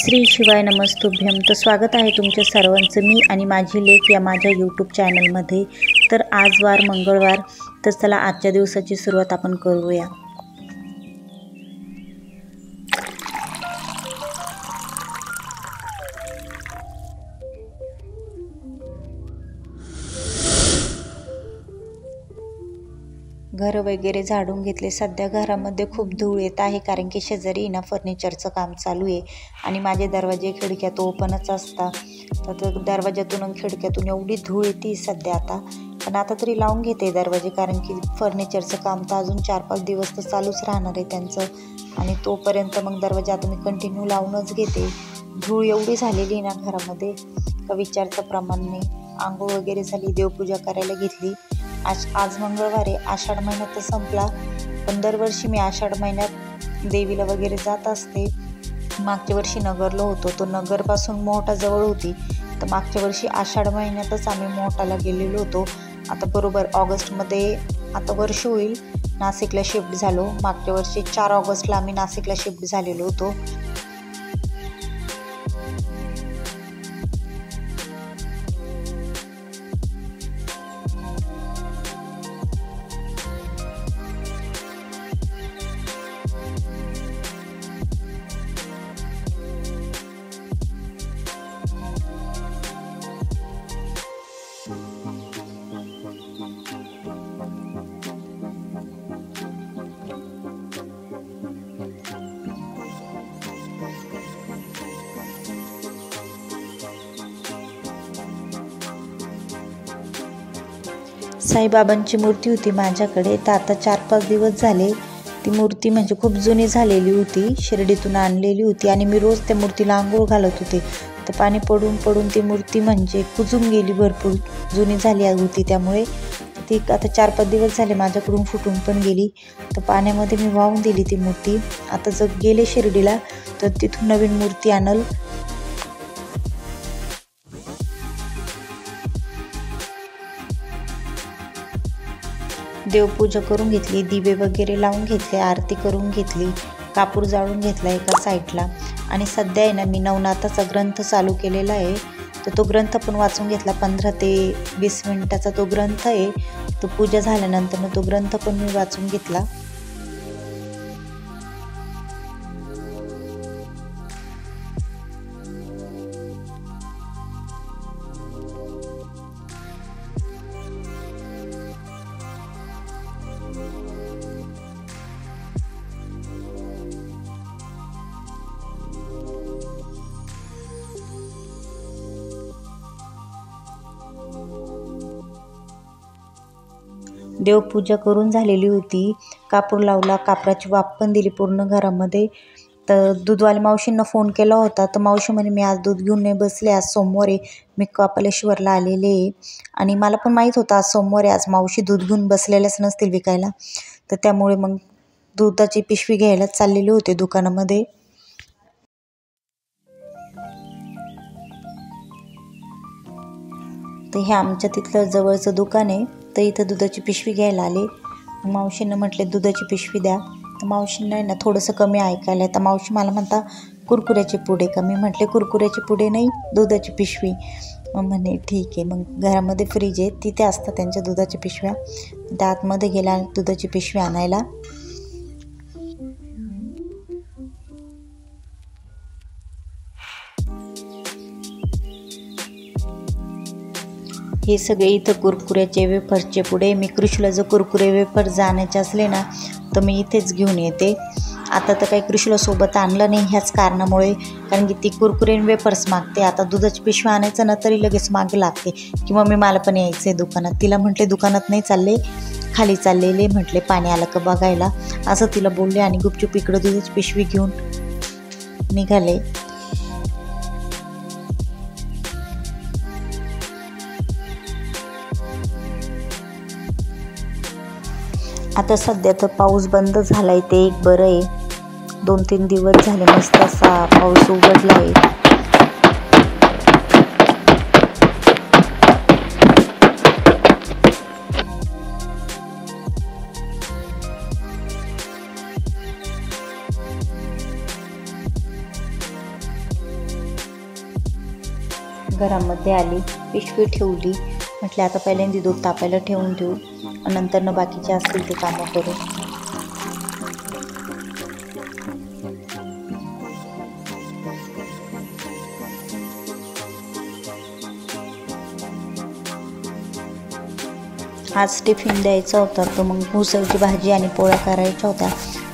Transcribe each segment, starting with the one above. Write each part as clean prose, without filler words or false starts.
श्री शिवाय नमस्तुभ्यं। तर स्वागत आहे तुमच्या सर्वांचं मी आणि माझी लेक या माझ्या यूट्यूब चॅनलमध्ये। तर आज वार मंगळवार, तर चला आजच्या दिवसाची सुरुवात आपण करूया। घर वगैरे झाडून घेतले। सध्या घरामध्ये खूप धूळ येत आहे कारण की शेजारी ना फर्निचरचं काम चालू आहे आणि माझे दरवाजे खिडक्या तो ओपनच असतात। तर दरवाजातून आणि खिडक्यातून एवढी धूळ येते सध्या आता, पण आता तरी लावून घेते दरवाजे कारण की फर्निचरचं काम तर अजून 4-5 दिवस तर चालूच राहणार आहे त्यांचं, आणि तोपर्यंत मग दरवाजा आता मी कंटिन्यू लावूनच घेते। धूळ एवढी झालेली ना घरामध्ये का विचारचं प्रमाण नाही। आंघोळ वगैरे झाली, देवपूजा करायला घेतली। आज मंगळवार आहे, आषाढ महिना तर संपला, पण दरवर्षी मी आषाढ महिन्यात देवीला वगैरे जात असते। मागच्या वर्षी नगरला होतो, तो नगरपासून मोठा जवळ होती, तर मागच्या वर्षी आषाढ महिन्यातच आम्ही मोठाला गेलेलो होतो। आता बरोबर ऑगस्टमध्ये आता वर्ष होईल नाशिकला शिफ्ट झालो। मागच्या वर्षी 4 ऑगस्टला आम्ही नाशिकला शिफ्ट झालेलो होतो। साईबाबांची मूर्ती होती माझ्याकडे, तर आता 4-5 दिवस झाले ती मूर्ती म्हणजे खूप जुनी झालेली होती, शिर्डीतून आणलेली होती आणि मी रोज त्या मूर्तीला आंघोळ घालत होते। तर पाणी पडून पडून ती मूर्ती म्हणजे कुजून गेली, भरपूर जुनी झाली होती, त्यामुळे ती आता 4-5 दिवस झाले माझ्याकडून फुटून पण गेली। तर पाण्यामध्ये मी वाहून दिली ती मूर्ती। आता जर गेले शिर्डीला तर तिथून नवीन मूर्ती आणल। देवपूजा करून घेतली, दिवे वगैरे लावून घेतले, आरती करून घेतली, कापूर जाळून घेतला एका साईडला, आणि सध्या आहे ना मी नवनाथाचा ग्रंथ चालू केलेला आहे, तर तो ग्रंथ पण वाचून घेतला। 15 ते 20 मिनिटाचा तो ग्रंथ आहे, तो पूजा झाल्यानंतर तो ग्रंथ पण मी वाचून घेतला। देवपूजा करून झालेली होती, कापूर लावला, कापराची वाफ पण दिली पूर्ण घरामध्ये। तर दूधवाली मावशींना फोन केला होता, तर मावशी म्हणे मी आज दूध घेऊन नाही बसले, आज सोमवार आहे, मी कपालेश्वरला आलेले आहे, आणि मला पण माहीत होतं आज सोमवार आहे, आज मावशी दूध घेऊन बसलेल्याच नसतील विकायला, तर त्यामुळे मग दुधाची पिशवी घ्यायला चाललेले होते दुकानामध्ये। तर हे आमच्या तिथलं जवळचं दुकान आहे, तर इथं दुधाची पिशवी घ्यायला आले। मावशींना म्हटले दुधाची पिशवी द्या, तर मावशींना ना थोडंसं कमी ऐकायला, तर मावशी मला म्हणता कुरकुऱ्याचे पुडे का? मी म्हटले कुरकुऱ्याचे पुडे नाही, दुधाची पिशवी। म्हणे ठीक आहे। मग घरामध्ये फ्रीज आहे, तिथे असतात त्यांच्या दुधाच्या पिशव्या, त्या आतमध्ये गेला दुधाची पिशवी आणायला। हे सगळे इथं कुरकुऱ्याचे वेफर्सचे पुडे, मी कृषीला जर कुरकुरे वेफर्स आणायचे असले ना तर मी इथेच घेऊन येते। आता तर काही कृषीला सोबत आणलं नाही ह्याच कारणामुळे, कारण की ती कुरकुरे वेफर्स मागते। आता दुधाची पिशवी आणायचं ना तरी लगेच मागे लागते की मम्मी मला पण यायचं आहे दुकानात। तिला म्हटले दुकानात नाही चालले, खाली चाललेले, म्हटले पाणी आलं का बघायला, असं तिला बोलले, आणि गुपचूप इकडं दुधाची पिशवी घेऊन निघाले। आता सध्या तर पाऊस बंद झाला आहे, ते एक बरं आहे। 2-3 दिवस झाले मस्त असा पाऊस उघडला आहे। घरामध्ये आली, पिशवी ठेवली. म्हटले आता पहिल्यांदा दूध तापायला ठेवून देऊ, नंतर बाकीचे असतील ते कामं करू. आज टिफिन द्यायचा होता, तर मग उसळची भाजी आणि पोळ्या करायच्या होत्या,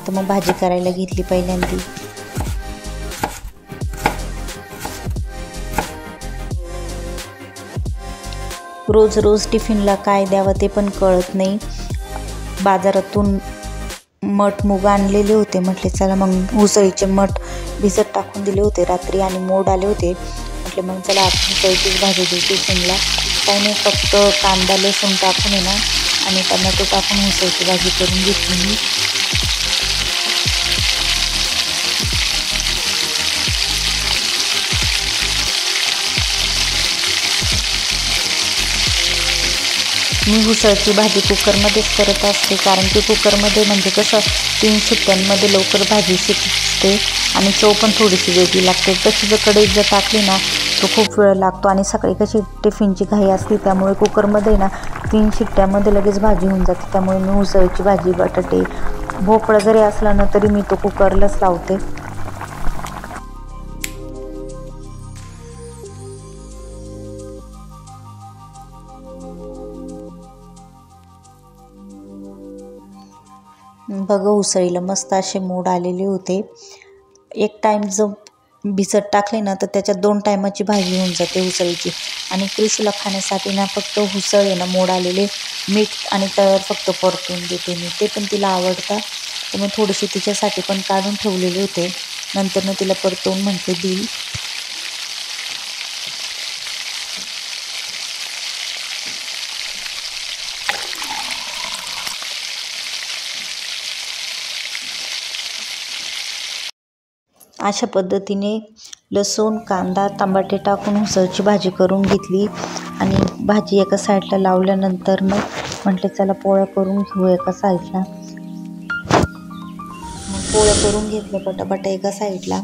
तर मग भाजी करायला घेतली पहिल्यांदी. रोज रोज टिफिनला काय द्यावं ते पण कळत नाही. बाजारातून मठ मूग आणलेले होते, म्हटले चला मग उसळीचे मठ भिजत टाकून दिले होते रात्री आणि मोड आले होते. म्हटले मग चला आज उसळीचीच भाजी देऊ टिफिनला. काही नाही, फक्त कांदा लसूण टाकून आहे ना आणि टमॅटो टाकून उसळीची भाजी करून घेतली मी. मी उसळची भाजी कुकरमध्येच करत असते, कारण की कुकरमध्ये म्हणजे कसं 3 शिट्ट्यांमध्ये लवकर भाजी शिजते आणि चव पण थोडीशी वेगळी लागते. तशी जर कढईत जर टाकली ना तो खूप वेळ लागतो आणि सकाळी कशी टिफिनची घाई असते, त्यामुळे कुकरमध्ये ना 3 शिट्ट्यामध्ये लगेच भाजी होऊन जाते. त्यामुळे मी उसळची भाजी, बटाटे, भोपळा जरी असला ना तरी मी तो कुकरलाच लावते. बघा उसळीला मस्त असे मोड आलेले होते. एक टाईम जर भिजत टाकले ना तर त्याच्यात 2 टायमाची भाजी होऊन जाते उसळीची. आणि कृषीला खाण्यासाठी ना फक्त उसळ आहे ना मोड आलेले मीठ आणि तव्यावर फक्त परतून देते मी, ते पण तिला आवडतं. तर मग थोडीशी तिच्यासाठी पण काढून ठेवलेले होते, नंतर तिला परतवून म्हटले देईल. अशा पद्धतीने लसूण, कांदा, टमाटे टाकून उसळची भाजी करून घेतली आणि भाजी एका साईडला लावल्यानंतर मग म्हटले चला पोळ्या करून घेऊ एका साईडला. मग पोळ्या करून घेतल्या पटापट एका साईडला.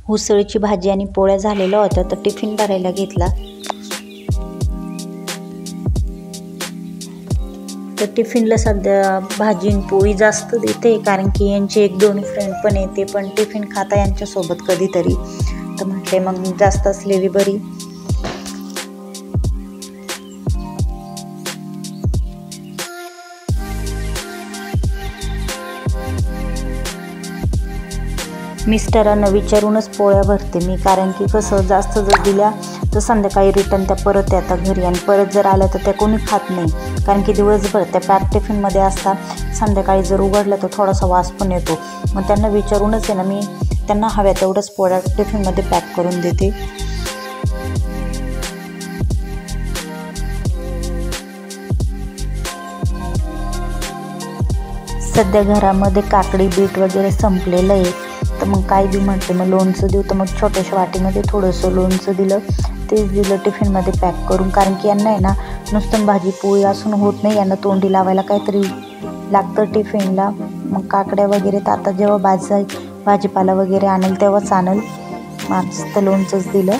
उसळीची भाजी आणि पोळ्या झालेल्या होत्या, तर टिफिन भरायला घेतला. तर टिफिनला सध्या भाजी आणि पोळी जास्त देते, कारण की यांचे 1-2 फ्रेंड पण आहे, ते पण टिफिन खाता यांच्यासोबत कधीतरी. तर म्हटले मग जास्त असलेली बरी. मिस्टरांना विचारूनच पोळ्या भरते मी, कारण की कसं जास्त जर दिल्या तर संध्याकाळी रिटर्न त्या परत येतात घरी आणि परत जर आल्या तर त्या कोणी खात नाही, कारण की दिवसभर त्या पॅक टिफिनमध्ये असतात. संध्याकाळी जर उघडलं तर थोडासा वास पण येतो. मग त्यांना विचारूनच आहे ना मी त्यांना हव्या तेवढंच पोळ्या टिफिनमध्ये पॅक करून देते. सध्या घरामध्ये काकडी, बीट वगैरे संपलेलं आहे, तर मग काय बी म्हटलं मग लोणचं देऊ. तर मग छोट्याशा वाटीमध्ये थोडंसं लोणचं दिलं, तेच दिलं टिफिनमध्ये पॅक करून, कारण की यांना आहे ना नुसतं भाजी पोळी असून होत नाही, यांना तोंडी लावायला काहीतरी लागतं टिफिनला. मग काकड्या वगैरे तर आता जेव्हा भाजीपाला वगैरे आणेल तेव्हाच आणेल, आज तर लोणचंच दिलं.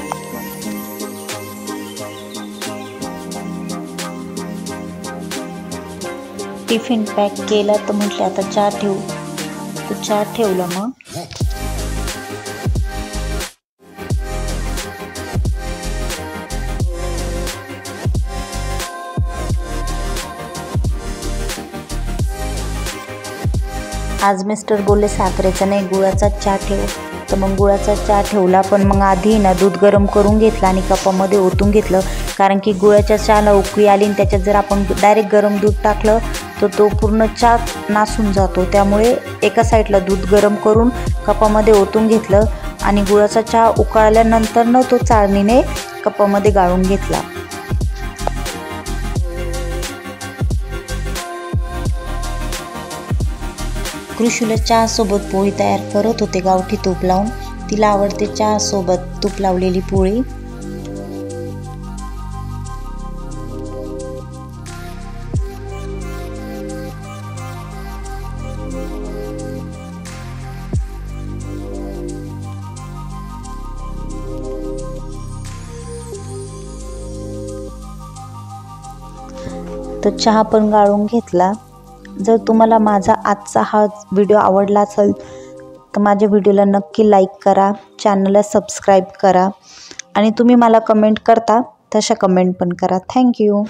टिफिन पॅक केला तर म्हटले आता चहा ठेवू, तर चहा ठेवला. मग आज मिस्टर बोलले साखरेचा नाही गुळाचा चहा ठेव, तर मग गुळाचा चहा ठेवला. पण मग आधी ना दूध गरम करून घेतलं आणि कपामध्ये ओतून घेतलं, कारण की गुळाच्या चहाला उकळी आली आणि त्याच्यात जर आपण डायरेक्ट गरम दूध टाकलं तर तो पूर्ण चहा नासून जातो. त्यामुळे एका साईडला दूध गरम करून कपामध्ये ओतून घेतलं आणि गुळाचा चहा उकळल्यानंतर तो चाळणीने कपामध्ये गाळून घेतला. कृषीला चहासोबत पोळी तयार करत होते गावठी तूप लावून. तिला आवडते चहासोबत तूप लावलेली पोळी. तर चहा पण गाळून घेतला. जर तुम्हाला माझा आजचा हा व्हिडिओ आवडला असेल तर माझ्या व्हिडिओला नक्की लाईक करा, चॅनलला सबस्क्राईब करा आणि तुम्ही मला कमेंट करता तशा कमेंट पण करा. थँक्यू.